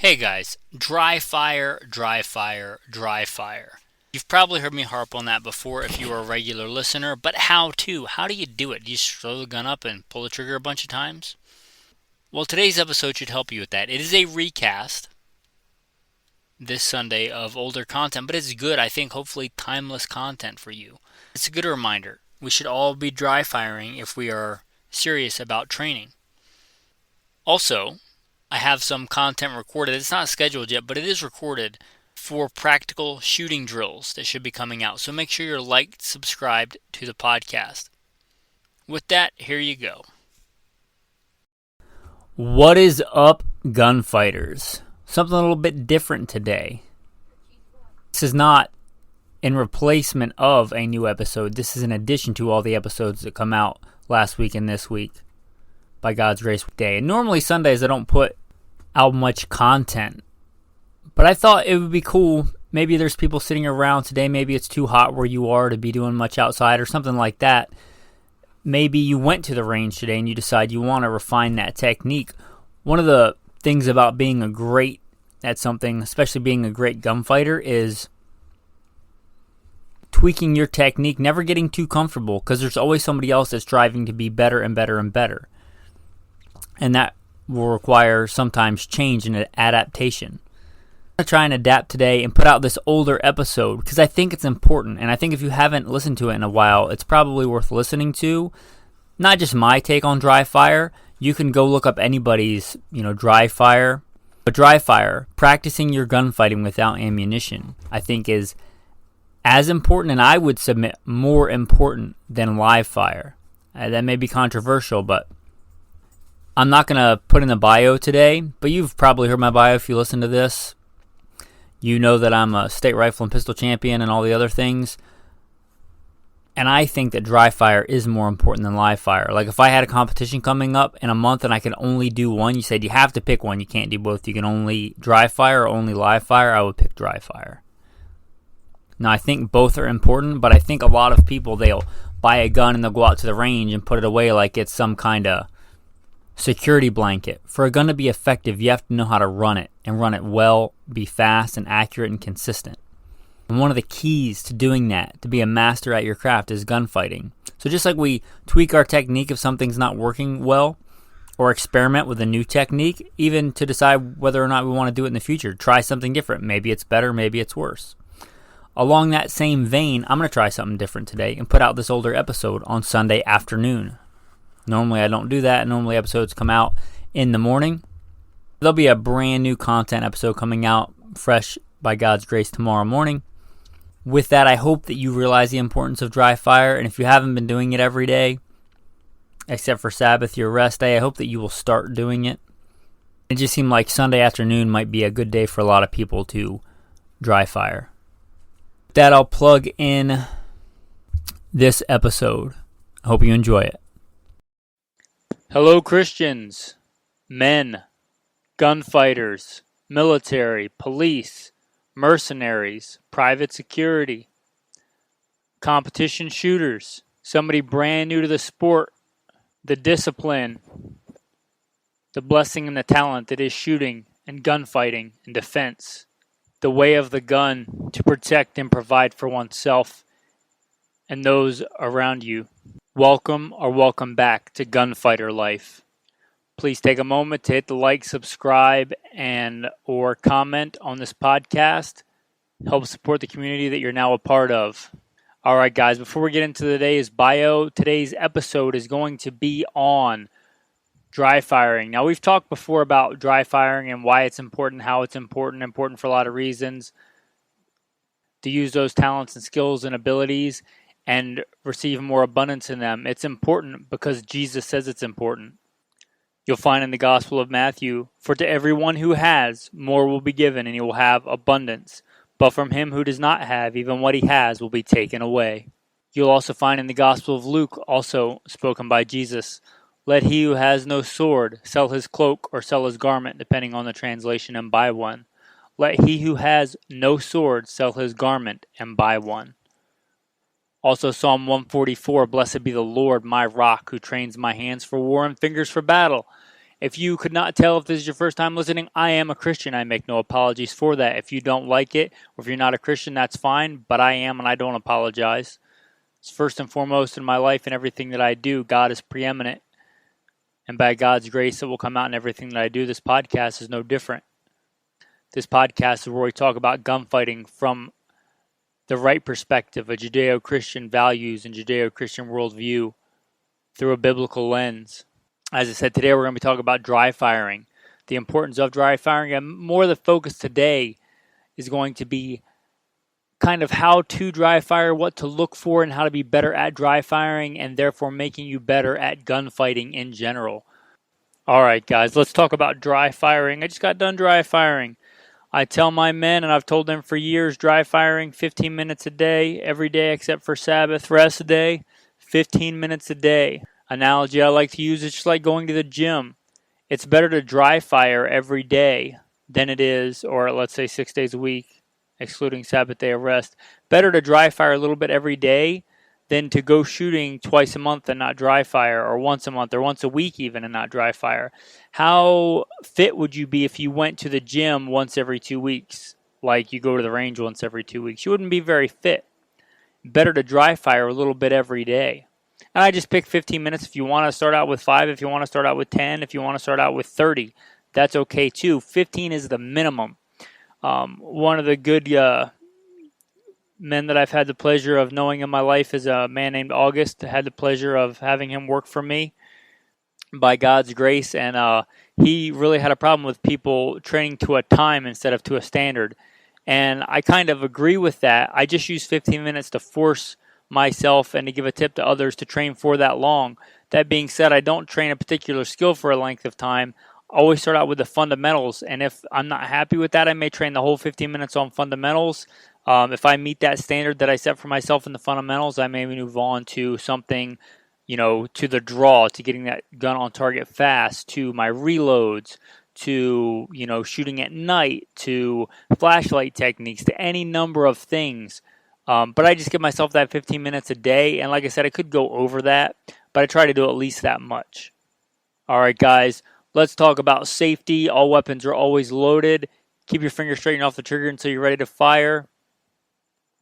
Hey guys, dry fire, dry fire, dry fire. You've probably heard me harp on that before if you are a regular listener, but how to? How do you do it? Do you just throw the gun up and pull the trigger a bunch of times? Well, today's episode should help you with that. It is a recast this Sunday of older content, but it's good, I think, hopefully timeless content for you. It's a good reminder. We should all be dry firing if we are serious about training. Also, I have some content recorded. It's not scheduled yet, but it is recorded for practical shooting drills that should be coming out. So make sure you're liked, subscribed to the podcast. With that, here you go. What is up, gunfighters? Something a little bit different today. This is not in replacement of a new episode. This is in addition to all the episodes that come out last week and this week. By God's grace day. And normally Sundays I don't put out much content. But I thought it would be cool. Maybe there's people sitting around today. Maybe it's too hot where you are to be doing much outside or something like that. Maybe you went to the range today and you decide you want to refine that technique. One of the things about being a great at something, especially being a great gunfighter, is tweaking your technique, never getting too comfortable, because there's always somebody else that's striving to be better and better and better. And that will require sometimes change and adaptation. I'm going to try and adapt today and put out this older episode because I think it's important. And I think if you haven't listened to it in a while, it's probably worth listening to. Not just my take on dry fire. You can go look up anybody's, dry fire. But dry fire, practicing your gunfighting without ammunition, I think is as important, and I would submit more important than live fire. That may be controversial, but I'm not going to put in the bio today, but you've probably heard my bio if you listen to this. You know that I'm a state rifle and pistol champion and all the other things. And I think that dry fire is more important than live fire. Like if I had a competition coming up in a month and I could only do one, you said you have to pick one. You can't do both. You can only dry fire or only live fire. I would pick dry fire. Now, I think both are important, but I think a lot of people, they'll buy a gun and they'll go out to the range and put it away like it's some kind of security blanket. For a gun to be effective, you have to know how to run it and run it well, be fast and accurate and consistent. And one of the keys to doing that, to be a master at your craft, is gunfighting. So just like we tweak our technique if something's not working well, or experiment with a new technique, even to decide whether or not we want to do it in the future, try something different. Maybe it's better, maybe it's worse. Along that same vein, I'm going to try something different today and put out this older episode on Sunday afternoon. Normally I don't do that. Normally episodes come out in the morning. There'll be a brand new content episode coming out fresh by God's grace tomorrow morning. With that, I hope that you realize the importance of dry fire. And if you haven't been doing it every day, except for Sabbath, your rest day, I hope that you will start doing it. It just seemed like Sunday afternoon might be a good day for a lot of people to dry fire. With that, I'll plug in this episode. I hope you enjoy it. Hello, Christians, men, gunfighters, military, police, mercenaries, private security, competition shooters, somebody brand new to the sport, the discipline, the blessing and the talent that is shooting and gunfighting and defense, the way of the gun to protect and provide for oneself and those around you. Welcome or welcome back to Gunfighter Life. Please take a moment to hit the like, subscribe, and or comment on this podcast. Help support the community that you're now a part of. All right, guys, before we get into today's bio, today's episode is going to be on dry firing. Now, we've talked before about dry firing and why it's important, how it's important for a lot of reasons, to use those talents and skills and abilities and receive more abundance in them. It's important because Jesus says it's important. You'll find in the Gospel of Matthew, "For to everyone who has, more will be given, and he will have abundance. But from him who does not have, even what he has will be taken away." You'll also find in the Gospel of Luke, also spoken by Jesus, "Let he who has no sword sell his cloak or sell his garment," depending on the translation, "and buy one. Let he who has no sword sell his garment and buy one." Also Psalm 144, "Blessed be the Lord, my rock, who trains my hands for war and fingers for battle." If you could not tell if this is your first time listening, I am a Christian. I make no apologies for that. If you don't like it, or if you're not a Christian, that's fine, but I am, and I don't apologize. It's first and foremost in my life and everything that I do, God is preeminent. And by God's grace, it will come out in everything that I do. This podcast is no different. This podcast is where we talk about gunfighting from the right perspective, a Judeo-Christian values and Judeo-Christian worldview through a biblical lens. As I said, today we're going to be talking about dry firing, the importance of dry firing, and more of the focus today is going to be kind of how to dry fire, what to look for, and how to be better at dry firing, and therefore making you better at gunfighting in general. All right, guys, let's talk about dry firing. I just got done dry firing. I tell my men, and I've told them for years, dry firing 15 minutes a day, every day except for Sabbath rest day, 15 minutes a day. Analogy I like to use is just like going to the gym. It's better to dry fire every day than it is, or let's say 6 days a week, excluding Sabbath day of rest. Better to dry fire a little bit every day than to go shooting twice a month and not dry fire, or once a month, or once a week even and not dry fire. How fit would you be if you went to the gym once every 2 weeks? Like you go to the range once every 2 weeks. You wouldn't be very fit. Better to dry fire a little bit every day. And I just pick 15 minutes. If you want to start out with 5, if you want to start out with 10, if you want to start out with 30, that's okay too. 15 is the minimum. One of the good men that I've had the pleasure of knowing in my life is a man named August. I had the pleasure of having him work for me by God's grace, and he really had a problem with people training to a time instead of to a standard. And I kind of agree with that. I just use 15 minutes to force myself and to give a tip to others to train for that long. That being said, I don't train a particular skill for a length of time. I always start out with the fundamentals, and if I'm not happy with that, I may train the whole 15 minutes on fundamentals. If I meet that standard that I set for myself in the fundamentals, I may move on to something, to the draw, to getting that gun on target fast, to my reloads, to, shooting at night, to flashlight techniques, to any number of things. But I just give myself that 15 minutes a day, and like I said, I could go over that, but I try to do at least that much. All right, guys, let's talk about safety. All weapons are always loaded. Keep your finger straight off the trigger until you're ready to fire.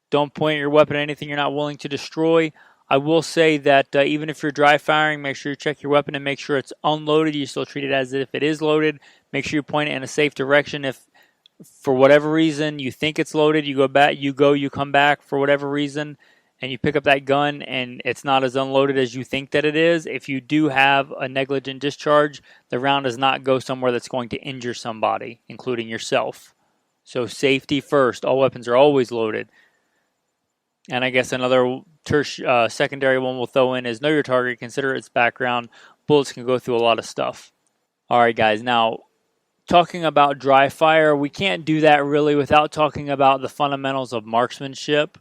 Don't point your weapon at anything you're not willing to destroy. I will say that even if you're dry firing, make sure you check your weapon and make sure it's unloaded. You still treat it as if it is loaded. Make sure you point it in a safe direction. If for whatever reason you think it's loaded, you come back for whatever reason, and you pick up that gun and it's not as unloaded as you think that it is. If you do have a negligent discharge, the round does not go somewhere that's going to injure somebody, including yourself. So safety first. All weapons are always loaded. And I guess another secondary one we'll throw in is know your target, consider its background. Bullets can go through a lot of stuff. All right, guys. Now, talking about dry fire, we can't do that really without talking about the fundamentals of marksmanship.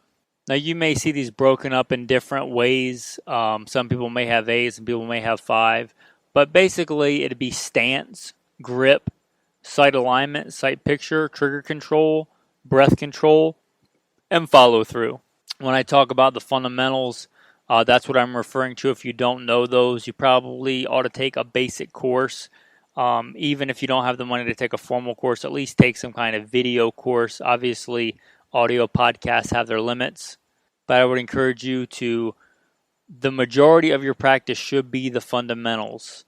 Now, you may see these broken up in different ways. Some people may have 8, some people may have 5. But basically, it'd be stance, grip, sight alignment, sight picture, trigger control, breath control, and follow through. When I talk about the fundamentals, that's what I'm referring to. If you don't know those, you probably ought to take a basic course. Even if you don't have the money to take a formal course, at least take some kind of video course. Obviously, audio podcasts have their limits, but I would encourage you to, the majority of your practice should be the fundamentals.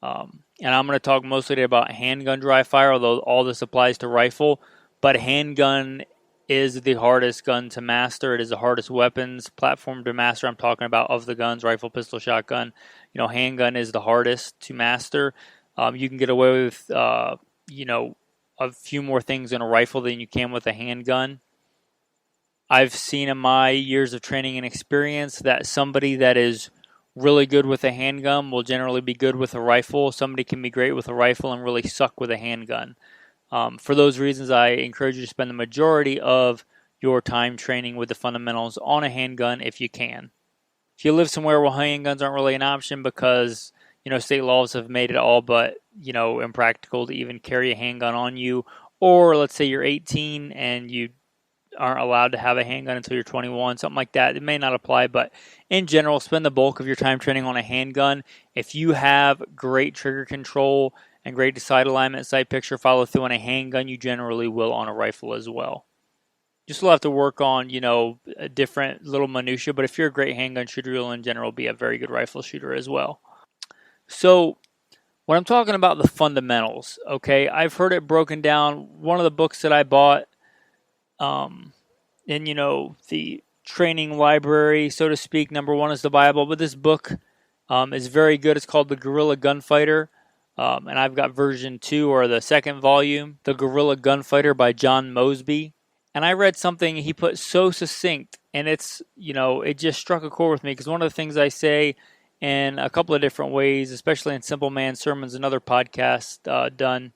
And I'm going to talk mostly today about handgun dry fire, although all this applies to rifle, but handgun is the hardest gun to master. It is the hardest weapons platform to master. I'm talking about of the guns, rifle, pistol, shotgun. Handgun is the hardest to master. You can get away with, a few more things in a rifle than you can with a handgun. I've seen in my years of training and experience that somebody that is really good with a handgun will generally be good with a rifle. Somebody can be great with a rifle and really suck with a handgun. For those reasons, I encourage you to spend the majority of your time training with the fundamentals on a handgun if you can. If you live somewhere where handguns aren't really an option because, state laws have made it all but, impractical to even carry a handgun on you, or let's say you're 18 and you aren't allowed to have a handgun until you're 21, something like that. It may not apply, but in general, spend the bulk of your time training on a handgun. If you have great trigger control and great sight alignment, sight picture, follow through on a handgun, you generally will on a rifle as well. You still have to work on, a different little minutia, but if you're a great handgun shooter, you'll in general be a very good rifle shooter as well. So when I'm talking about the fundamentals, okay, I've heard it broken down. One of the books that I bought in, the training library, so to speak, number one is the Bible, but this book is very good. It's called The Guerrilla Gunfighter, and I've got version 2, or the second volume, The Guerrilla Gunfighter by John Mosby. And I read something he put so succinct, and it's, it just struck a chord with me, because one of the things I say in a couple of different ways, especially in Simple Man Sermons and other podcasts done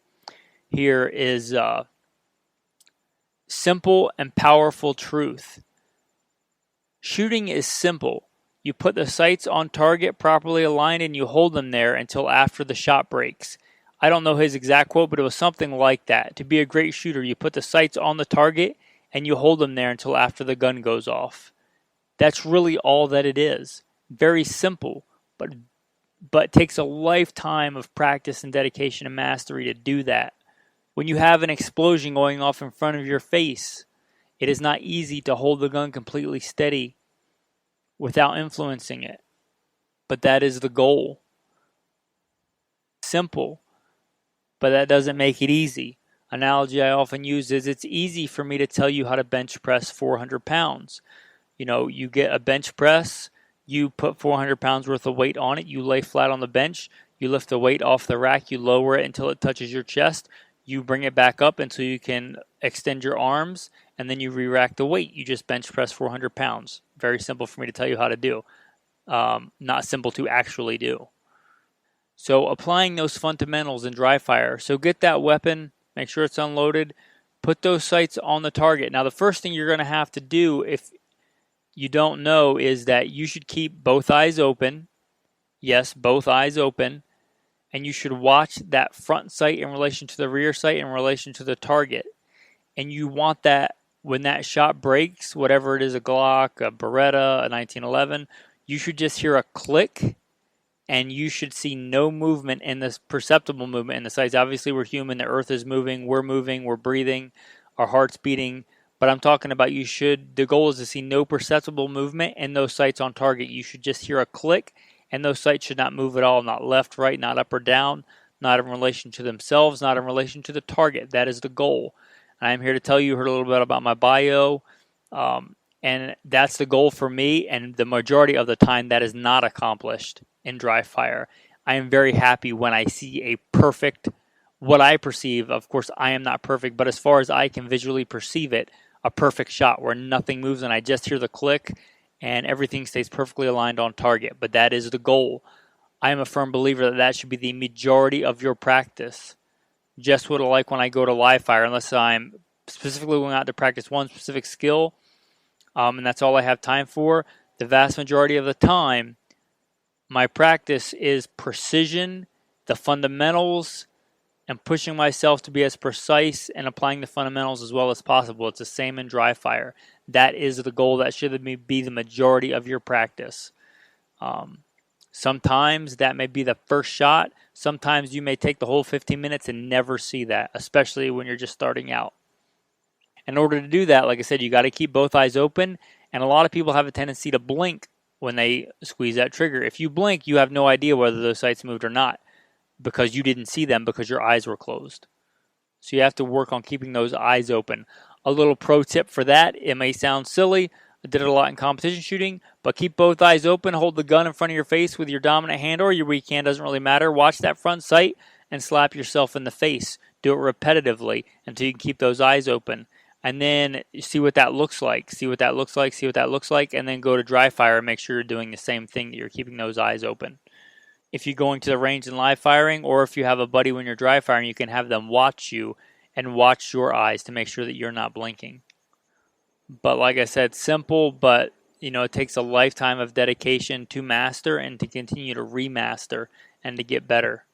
here, is simple and powerful truth. Shooting is simple. You put the sights on target properly aligned and you hold them there until after the shot breaks. I don't know his exact quote, but it was something like that. To be a great shooter, you put the sights on the target and you hold them there until after the gun goes off. That's really all that it is. Very simple, but takes a lifetime of practice and dedication and mastery to do that. When you have an explosion going off in front of your face, it is not easy to hold the gun completely steady without influencing it. But that is the goal. Simple, but that doesn't make it easy. Analogy I often use is it's easy for me to tell you how to bench press 400 pounds. You get a bench press, you put 400 pounds worth of weight on it, you lay flat on the bench, you lift the weight off the rack, you lower it until it touches your chest, you bring it back up until you can extend your arms, and then you re-rack the weight. You just bench press 400 pounds. Very simple for me to tell you how to do. Not simple to actually do. So applying those fundamentals in dry fire. So get that weapon, make sure it's unloaded, put those sights on the target. Now the first thing you're going to have to do, if you don't know, is that you should keep both eyes open. Yes, both eyes open. And you should watch that front sight in relation to the rear sight in relation to the target. And you want that when that shot breaks, whatever it is, a Glock, a Beretta, a 1911, you should just hear a click, and you should see no movement in this perceptible movement in the sights. Obviously, we're human. The earth is moving. We're breathing. Our heart's beating. But I'm talking about the goal is to see no perceptible movement in those sights on target. You should just hear a click, and those sights should not move at all, not left, right, not up or down, not in relation to themselves, not in relation to the target. That is the goal. And I'm here to tell you, heard a little bit about my bio, and that's the goal for me, and the majority of the time that is not accomplished in dry fire. I am very happy when I see a perfect, what I perceive, of course I am not perfect, but as far as I can visually perceive it, a perfect shot where nothing moves and I just hear the click and everything stays perfectly aligned on target. But that is the goal. I am a firm believer that should be the majority of your practice. Just what I like when I go to live fire, unless I'm specifically going out to practice one specific skill, and that's all I have time for. The vast majority of the time, my practice is precision, the fundamentals, and pushing myself to be as precise and applying the fundamentals as well as possible. It's the same in dry fire. That is the goal. That should be the majority of your practice. Sometimes that may be the first shot. Sometimes you may take the whole 15 minutes and never see that, especially when you're just starting out. In order to do that, like I said, you got to keep both eyes open, and a lot of people have a tendency to blink when they squeeze that trigger. If you blink, you have no idea whether those sights moved or not, because you didn't see them because your eyes were closed. So you have to work on keeping those eyes open. A little pro tip for that, it may sound silly, I did it a lot in competition shooting, but keep both eyes open, hold the gun in front of your face with your dominant hand or your weak hand, doesn't really matter. Watch that front sight and slap yourself in the face. Do it repetitively until you can keep those eyes open. And then see what that looks like, and then go to dry fire and make sure you're doing the same thing, that you're keeping those eyes open. If you're going to the range and live firing, or if you have a buddy when you're dry firing, you can have them watch you and watch your eyes to make sure that you're not blinking. But like I said, simple, but it takes a lifetime of dedication to master and to continue to remaster and to get better.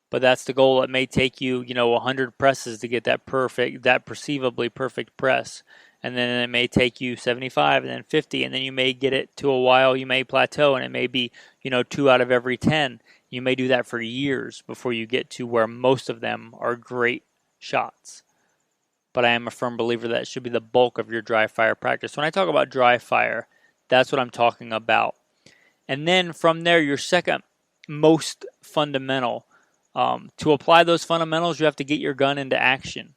But that's the goal. It may take you, 100 presses to get that perceivably perfect press. and then it may take you 75 and then 50, and then you may get it to a while, you may plateau, and it may be 2 out of every 10. You may do that for years before you get to where most of them are great shots. But I am a firm believer that should be the bulk of your dry fire practice. When I talk about dry fire, that's what I'm talking about. And then from there, your second most fundamental. To apply those fundamentals, you have to get your gun into action.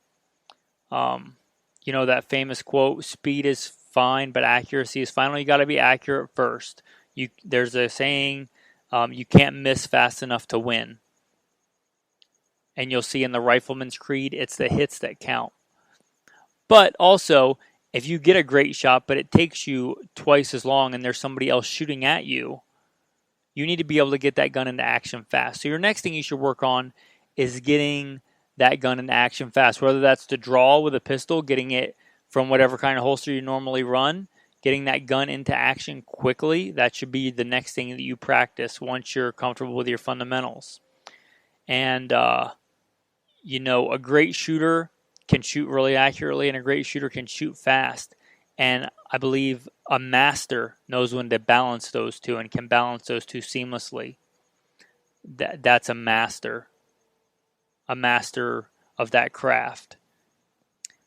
That famous quote, speed is fine, but accuracy is final. You got to be accurate first. There's a saying, you can't miss fast enough to win. And you'll see in the Rifleman's Creed, it's the hits that count. But also, if you get a great shot, but it takes you twice as long and there's somebody else shooting at you, you need to be able to get that gun into action fast. So your next thing you should work on is getting that gun into action fast, whether that's to draw with a pistol, getting it from whatever kind of holster you normally run, getting that gun into action quickly. That should be the next thing that you practice once you're comfortable with your fundamentals. And, a great shooter can shoot really accurately, and a great shooter can shoot fast. And I believe a master knows when to balance those two and can balance those two seamlessly. That's a master of that craft.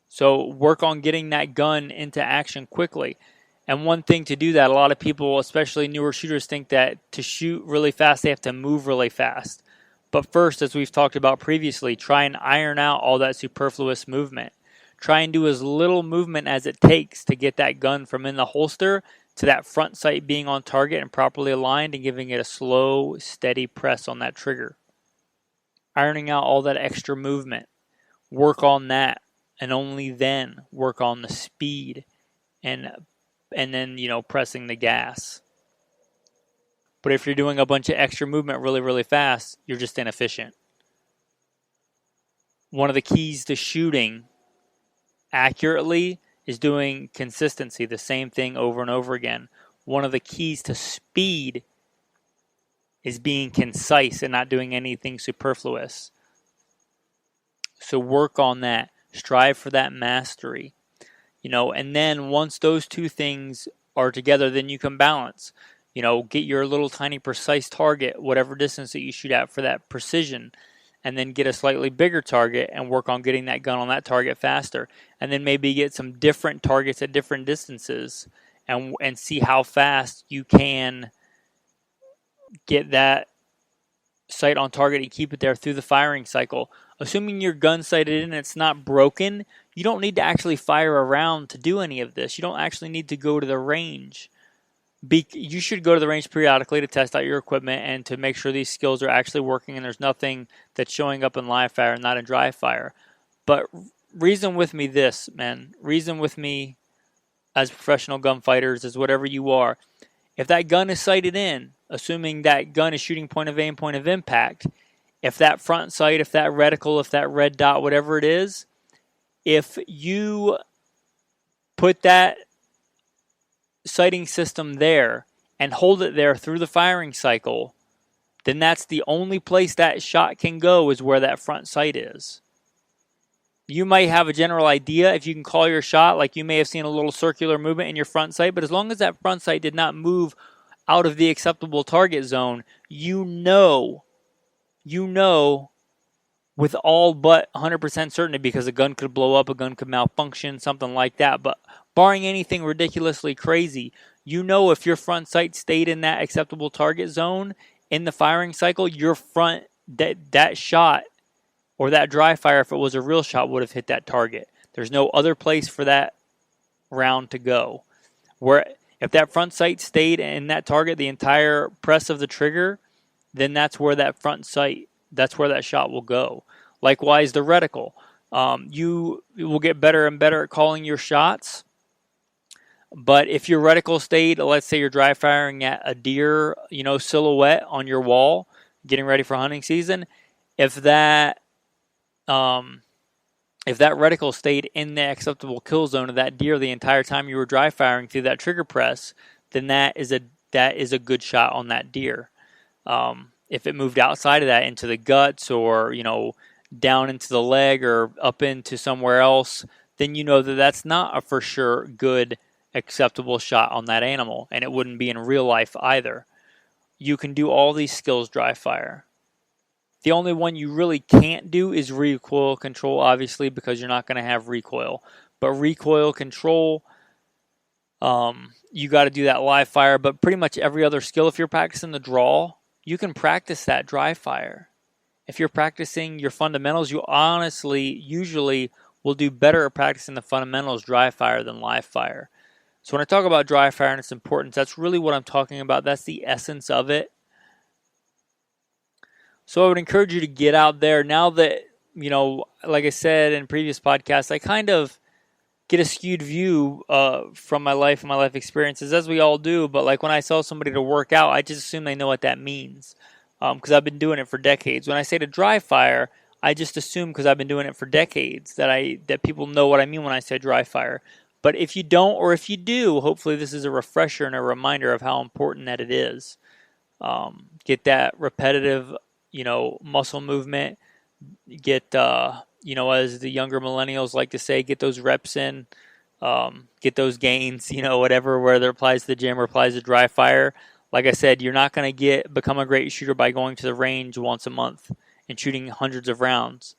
So work on getting that gun into action quickly. And one thing to do that, a lot of people, especially newer shooters, think that to shoot really fast, they have to move really fast. But first, as we've talked about previously, try and iron out all that superfluous movement. Try and do as little movement as it takes to get that gun from in the holster to that front sight being on target and properly aligned, and giving it a slow, steady press on that trigger. Ironing out all that extra movement. Work on that, and only then work on the speed and then, pressing the gas. But if you're doing a bunch of extra movement really, really fast, you're just inefficient. One of the keys to shooting accurately is doing consistency, the same thing over and over again. One of the keys to speed is being concise and not doing anything superfluous. So work on that. Strive for that mastery. And then once those two things are together, then you can balance. Get your little tiny precise target, whatever distance that you shoot at for that precision, and then get a slightly bigger target and work on getting that gun on that target faster. And then maybe get some different targets at different distances and see how fast you can get that sight on target and keep it there through the firing cycle. Assuming your gun sighted in and it's not broken, you don't need to actually fire a round to do any of this. You don't actually need to go to the range. You should go to the range periodically to test out your equipment and to make sure these skills are actually working and there's nothing that's showing up in live fire and not in dry fire. But reason with me this, man. Reason with me as professional gunfighters, as whatever you are. If that gun is sighted in, assuming that gun is shooting point of aim, point of impact, if that front sight, if that reticle, if that red dot, whatever it is, if you put that sighting system there and hold it there through the firing cycle, then that's the only place that shot can go, is where that front sight is. You might have a general idea if you can call your shot, like you may have seen a little circular movement in your front sight, but as long as that front sight did not move out of the acceptable target zone, you know with all but 100% certainty, because a gun could blow up, a gun could malfunction, something like that. But barring anything ridiculously crazy, if your front sight stayed in that acceptable target zone in the firing cycle, your front, that shot or that dry fire, if it was a real shot, would have hit that target. There's no other place for that round to go. Where if that front sight stayed in that target the entire press of the trigger, then that's where that front sight, that's where that shot will go. Likewise, the reticle. You will get better and better at calling your shots. But if your reticle stayed, let's say you're dry firing at a deer, silhouette on your wall, getting ready for hunting season, if that reticle stayed in the acceptable kill zone of that deer the entire time you were dry firing through that trigger press, then that is a good shot on that deer. If it moved outside of that into the guts or, down into the leg or up into somewhere else, then you know that that's not a for sure good, acceptable shot on that animal, and it wouldn't be in real life either. You can do all these skills dry fire. The only one you really can't do is recoil control, obviously, because you're not going to have recoil. But recoil control, you got to do that live fire. But pretty much every other skill, if you're practicing the draw, you can practice that dry fire. If you're practicing your fundamentals, you honestly usually will do better at practicing the fundamentals dry fire than live fire. So when I talk about dry fire and its importance, that's really what I'm talking about. That's the essence of it. So I would encourage you to get out there. Now that, like I said in previous podcasts, I kind of get a skewed view from my life and my life experiences, as we all do. But like when I tell somebody to work out, I just assume they know what that means because I've been doing it for decades. When I say to dry fire, I just assume because I've been doing it for decades that people know what I mean when I say dry fire. But if you don't, or if you do, hopefully this is a refresher and a reminder of how important that it is. Get that repetitive muscle movement, get, as the younger millennials like to say, get those reps in, get those gains, whatever, whether it applies to the gym or applies to dry fire. Like I said, you're not going to become a great shooter by going to the range once a month and shooting hundreds of rounds.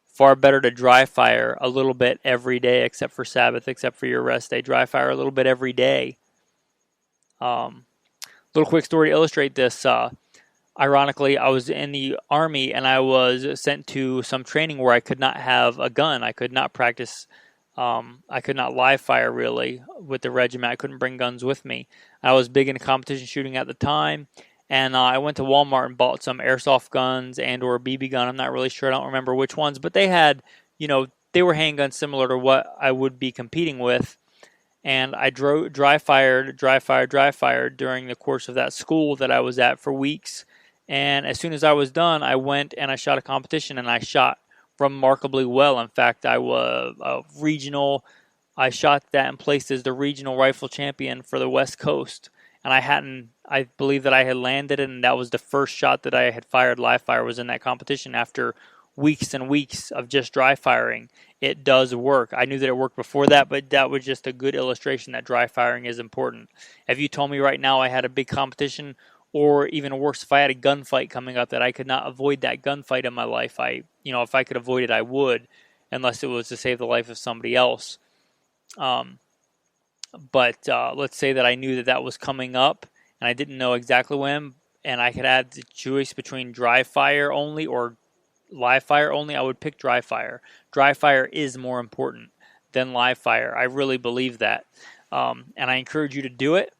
Far better to dry fire a little bit every day, except for Sabbath, except for your rest day. Dry fire a little bit every day. Little quick story to illustrate this. Ironically, I was in the Army and I was sent to some training where I could not have a gun. I could not practice. I could not live fire really with the regiment. I couldn't bring guns with me. I was big into competition shooting at the time. And I went to Walmart and bought some airsoft guns and or BB gun. I'm not really sure. I don't remember which ones. But they had, they were handguns similar to what I would be competing with. And I dry fired during the course of that school that I was at for weeks. And as soon as I was done, I went and I shot a competition, and I shot remarkably well. In fact, I was a regional. I shot that and placed as the regional rifle champion for the West Coast. And I believe that I had landed it, and that was the first shot that I had fired live fire was in that competition after weeks and weeks of just dry firing. It does work. I knew that it worked before that, but that was just a good illustration that dry firing is important. If you told me right now I had a big competition, or even worse, if I had a gunfight coming up that I could not avoid that gunfight in my life, if I could avoid it, I would, unless it was to save the life of somebody else. But let's say that I knew that was coming up, and I didn't know exactly when, and I could have the choice between dry fire only or live fire only, I would pick dry fire. Dry fire is more important than live fire. I really believe that. And I encourage you to do it.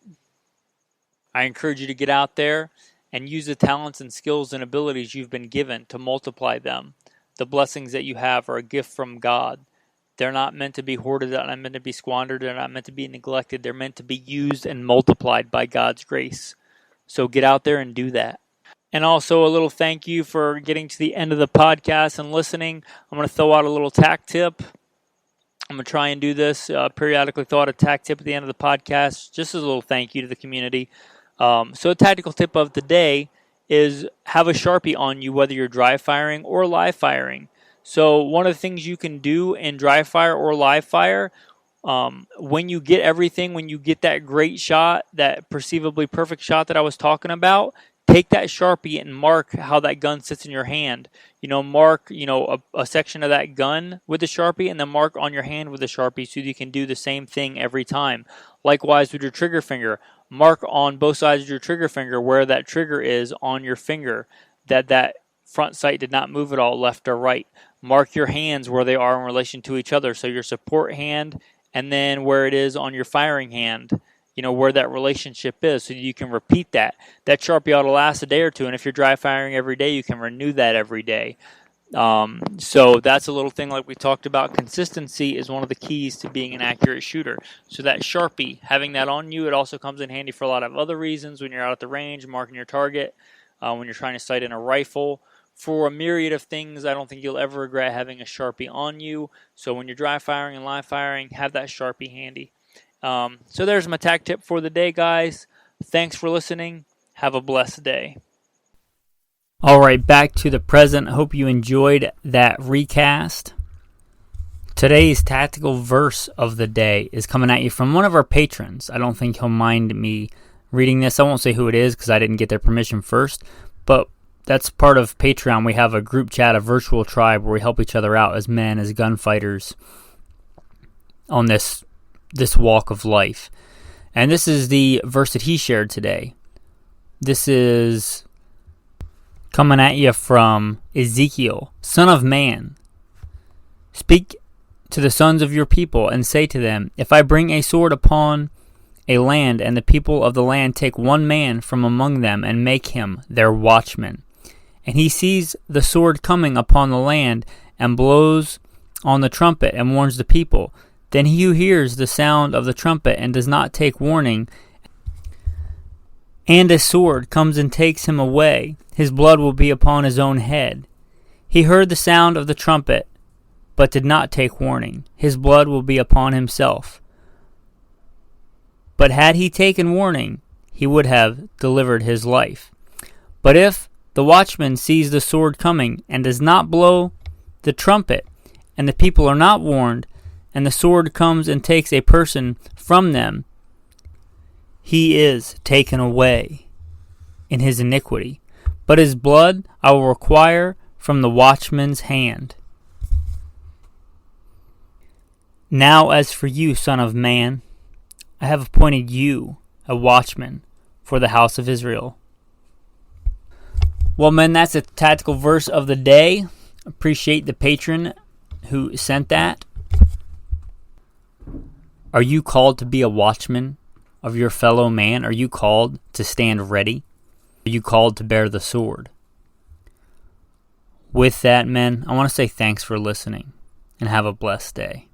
I encourage you to get out there and use the talents and skills and abilities you've been given to multiply them. The blessings that you have are a gift from God. They're not meant to be hoarded. They're not meant to be squandered. They're not meant to be neglected. They're meant to be used and multiplied by God's grace. So get out there and do that. And also a little thank you for getting to the end of the podcast and listening. I'm going to throw out a little tack tip. I'm going to try and do this periodically, throw out a tack tip at the end of the podcast, just as a little thank you to the community. So a tactical tip of the day is have a Sharpie on you, whether you're dry firing or live firing. So one of the things you can do in dry fire or live fire, when you get everything, when you get that great shot, that perceivably perfect shot that I was talking about, take that Sharpie and mark how that gun sits in your hand. Mark, a section of that gun with the Sharpie, and then mark on your hand with the Sharpie so you can do the same thing every time. Likewise with your trigger finger. Mark on both sides of your trigger finger where that trigger is on your finger, that front sight did not move at all left or right. Mark your hands where they are in relation to each other. So your support hand and then where it is on your firing hand, where that relationship is, so you can repeat that. That Sharpie ought to last a day or two, and if you're dry firing every day, you can renew that every day. So that's a little thing like we talked about. Consistency is one of the keys to being an accurate shooter. So that Sharpie, having that on you, it also comes in handy for a lot of other reasons when you're out at the range, marking your target, when you're trying to sight in a rifle. For a myriad of things, I don't think you'll ever regret having a Sharpie on you. So when you're dry firing and live firing, have that Sharpie handy. So there's my tack tip for the day, guys. Thanks for listening. Have a blessed day. All right, back to the present. Hope you enjoyed that recast. Today's tactical verse of the day is coming at you from one of our patrons. I don't think he'll mind me reading this. I won't say who it is because I didn't get their permission first, but that's part of Patreon. We have a group chat, a virtual tribe where we help each other out as men, as gunfighters on this walk of life. And this is the verse that he shared today. This is coming at you from Ezekiel. Son of man, speak to the sons of your people and say to them, if I bring a sword upon a land, and the people of the land take one man from among them and make him their watchman, and he sees the sword coming upon the land and blows on the trumpet and warns the people, then he who hears the sound of the trumpet and does not take warning, and a sword comes and takes him away, his blood will be upon his own head. He heard the sound of the trumpet, but did not take warning. His blood will be upon himself. But had he taken warning, he would have delivered his life. But if the watchman sees the sword coming and does not blow the trumpet, and the people are not warned, and the sword comes and takes a person from them, he is taken away in his iniquity. But his blood I will require from the watchman's hand. Now as for you, son of man, I have appointed you a watchman for the house of Israel. Well, men, that's a tactical verse of the day. Appreciate the patron who sent that. Are you called to be a watchman of your fellow man? Are you called to stand ready? Are you called to bear the sword? With that, men, I want to say thanks for listening and have a blessed day.